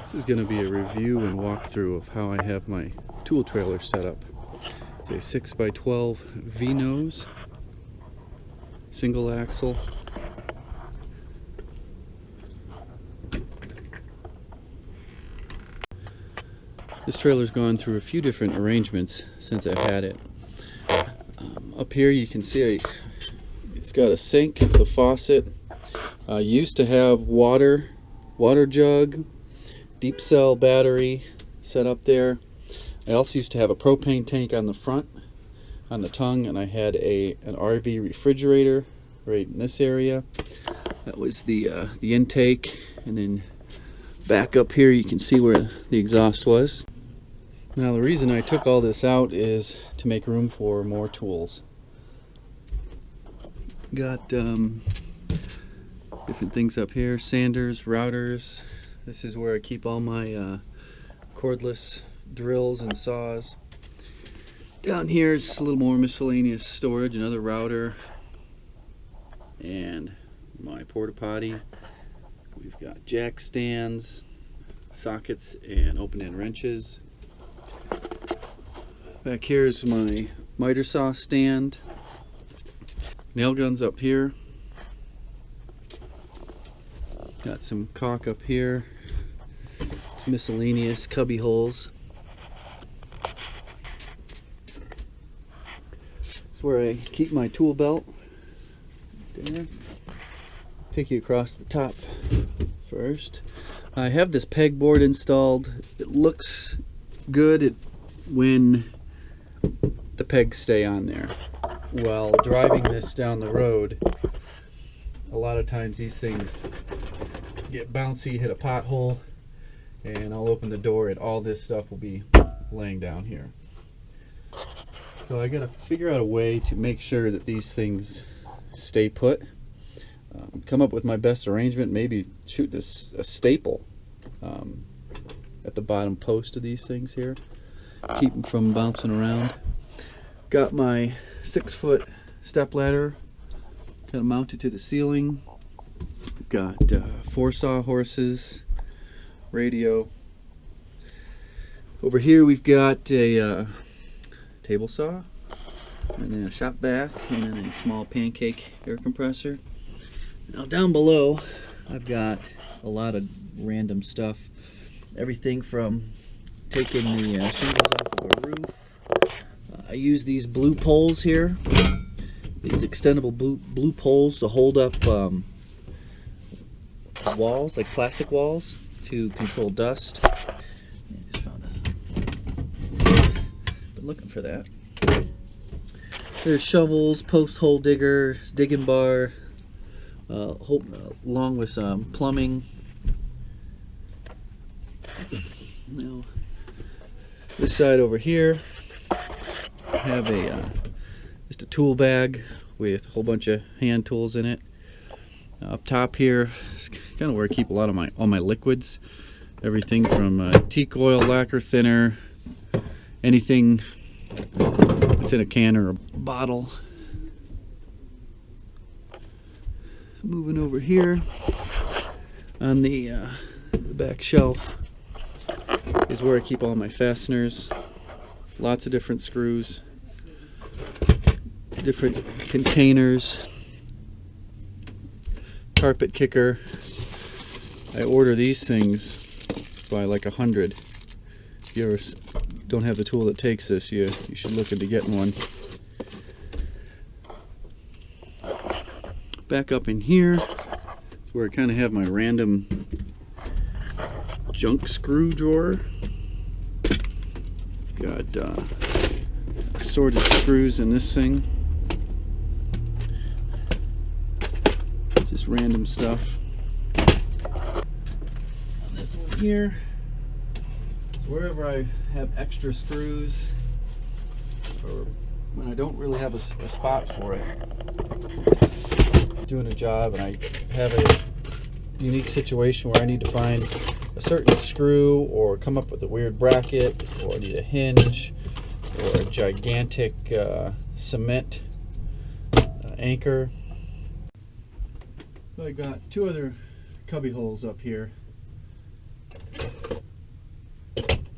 This is going to be a review and walkthrough of how I have my tool trailer set up. It's a 6x12 V-nose, single axle. This trailer's gone through a few different arrangements since I've had it. Up here you can see it's got a sink, the faucet. Used to have water jug, deep cell battery set up there. I also used to have a propane tank on the front, on the tongue, and I had an RV refrigerator right in this area. That was the intake, and then back up here you can see where the exhaust was. Now the reason I took all this out is to make room for more tools. Got different things up here, sanders, routers. This is where I keep all my cordless drills and saws. Down here is a little more miscellaneous storage, another router, and my porta potty. We've got jack stands, sockets, and open-end wrenches. Back here is my miter saw stand. Nail guns up here. Got some caulk up here. It's miscellaneous cubby holes. That's where I keep my tool belt. There. Take you across the top first. I have this pegboard installed. It looks good when the pegs stay on there. While driving this down the road, a lot of times these things get bouncy, hit a pothole, and I'll open the door and all this stuff will be laying down here. So I gotta figure out a way to make sure that these things stay put. Come up with my best arrangement, maybe shoot a staple at the bottom post of these things here. Keep them from bouncing around. Got my 6-foot step ladder kind of mounted to the ceiling. Got 4 sawhorses, radio. Over here we've got a table saw, and then a shop vac, and then a small pancake air compressor. Now down below I've got a lot of random stuff. Everything from taking the shingles off of the roof. I use these blue poles here, these extendable blue poles to hold up walls, like plastic walls, to control dust. Just found been looking for that. There's shovels, post hole digger, digging bar, along with some plumbing. Now, this side over here, I have just a tool bag with a whole bunch of hand tools in it. Up top here is kind of where I keep a lot of all my liquids. Everything from teak oil, lacquer thinner, anything that's in a can or a bottle. Moving over here on the back shelf is where I keep all my fasteners. Lots of different screws, different containers, carpet kicker. I order these things by like 100. If you ever don't have the tool that takes this, you should look into getting one. Back up in here is where I kind of have my random junk screw drawer. Got assorted screws in this thing. Just random stuff. And this one here is wherever I have extra screws, or when I don't really have a spot for it. Doing a job and I have a unique situation where I need to find a certain screw or come up with a weird bracket, or need a hinge or a gigantic cement anchor. So I got 2 other cubby holes up here.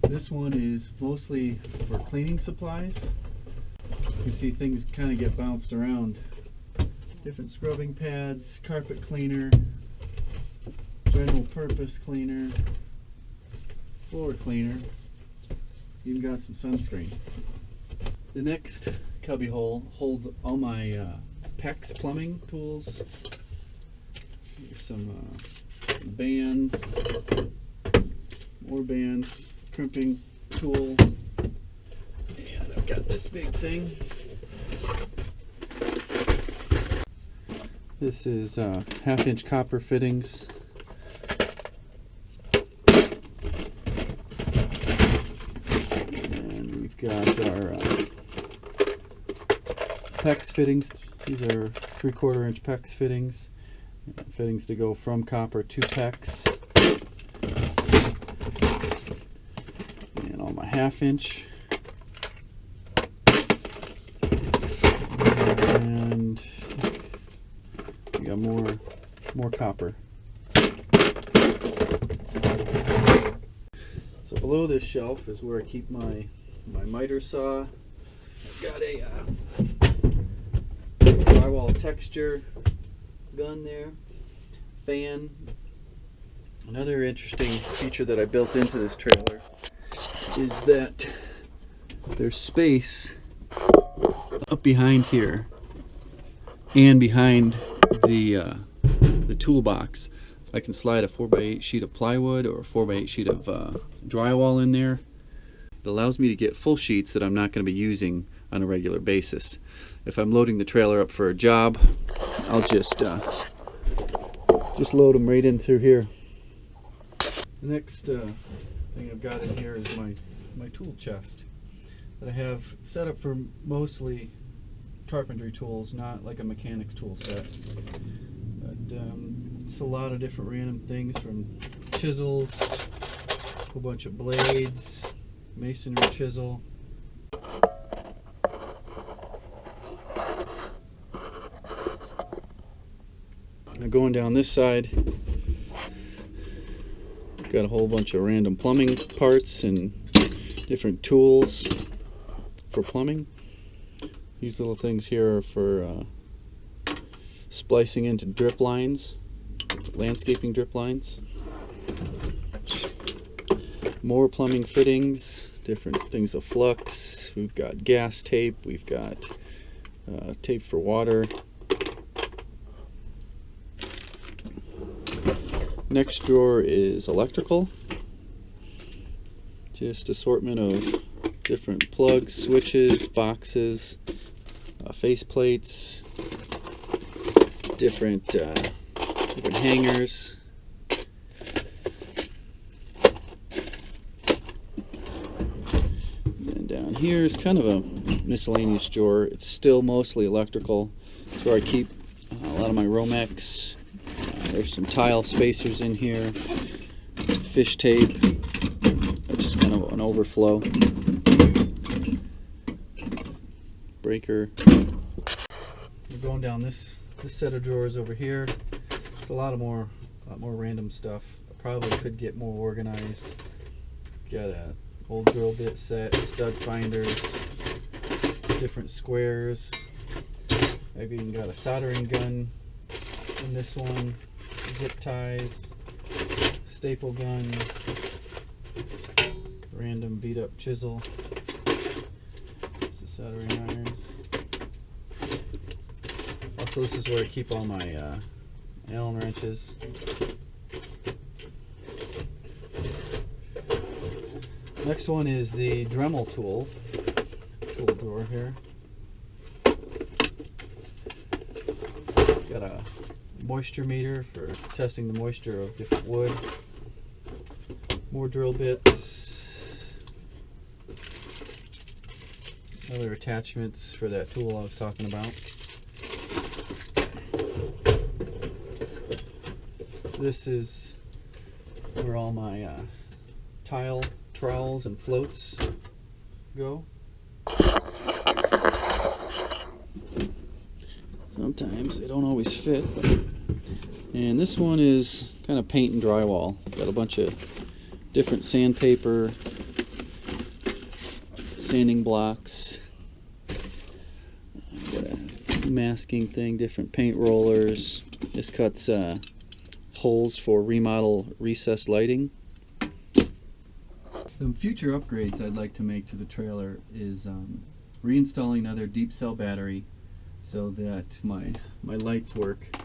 This one is mostly for cleaning supplies. You can see things kind of get bounced around. Different scrubbing pads, carpet cleaner, general purpose cleaner, floor cleaner, even got some sunscreen. The next cubby hole holds all my PEX plumbing tools. Here's some bands, more bands, crimping tool, and I've got this big thing. This is 1/2-inch copper fittings. And we've got our PEX fittings. These are 3/4 inch PEX fittings. Fittings to go from copper to PEX. And all my 1/2-inch. And we got more copper. So below this shelf is where I keep my miter saw. I've got a drywall texture gun there, fan. Another interesting feature that I built into this trailer is that there's space up behind here and behind the toolbox. So I can slide a 4x8 sheet of plywood or a 4x8 sheet of drywall in there. It allows me to get full sheets that I'm not going to be using on a regular basis. If I'm loading the trailer up for a job, I'll just load them right in through here. The next thing I've got in here is my tool chest that I have set up for mostly carpentry tools, not like a mechanic's tool set. But it's a lot of different random things, from chisels, a whole bunch of blades, masonry chisel. Now going down this side, got a whole bunch of random plumbing parts and different tools for plumbing. These little things here are for splicing into drip lines, landscaping drip lines. More plumbing fittings, different things of flux. We've got gas tape, we've got tape for water. Next drawer is electrical. Just assortment of different plugs, switches, boxes, face plates, different hangers. And down here is kind of a miscellaneous drawer. It's still mostly electrical. It's where I keep a lot of my Romex. There's some tile spacers in here, fish tape. That's just kind of an overflow. Breaker. We're going down this set of drawers over here. It's a lot more random stuff. I probably could get more organized. Got a old drill bit set, stud finders, different squares. I've even got a soldering gun in this one, zip ties, staple gun, random beat up chisel. It's a soldering iron. Also, this is where I keep all my Allen wrenches. Next one is the Dremel tool drawer here. Got a moisture meter for testing the moisture of different wood. More drill bits. Other attachments for that tool I was talking about. This is where all my tile trowels and floats go. Sometimes they don't always fit. And this one is kind of paint and drywall. Got a bunch of different sandpaper, sanding blocks. Got a masking thing, different paint rollers. This cuts holes for remodel recessed lighting. Some future upgrades I'd like to make to the trailer is reinstalling another deep cell battery so that my lights work.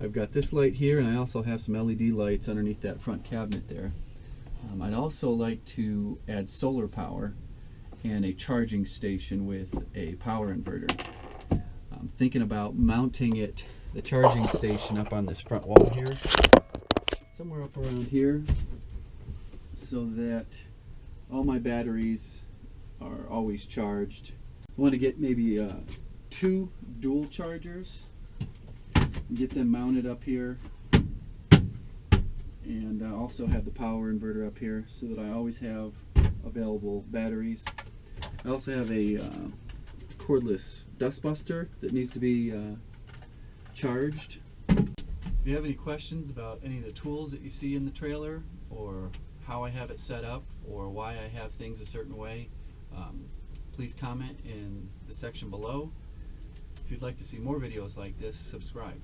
I've got this light here, and I also have some LED lights underneath that front cabinet there. I'd also like to add solar power and a charging station with a power inverter. I'm thinking about mounting the charging station up on this front wall here, somewhere up around here, so that all my batteries are always charged. I want to get maybe 2 dual chargers, get them mounted up here, and also have the power inverter up here so that I always have available batteries. I also have a cordless dustbuster that needs to be charged. If you have any questions about any of the tools that you see in the trailer, or how I have it set up, or why I have things a certain way, please comment in the section below. If you'd like to see more videos like this, subscribe.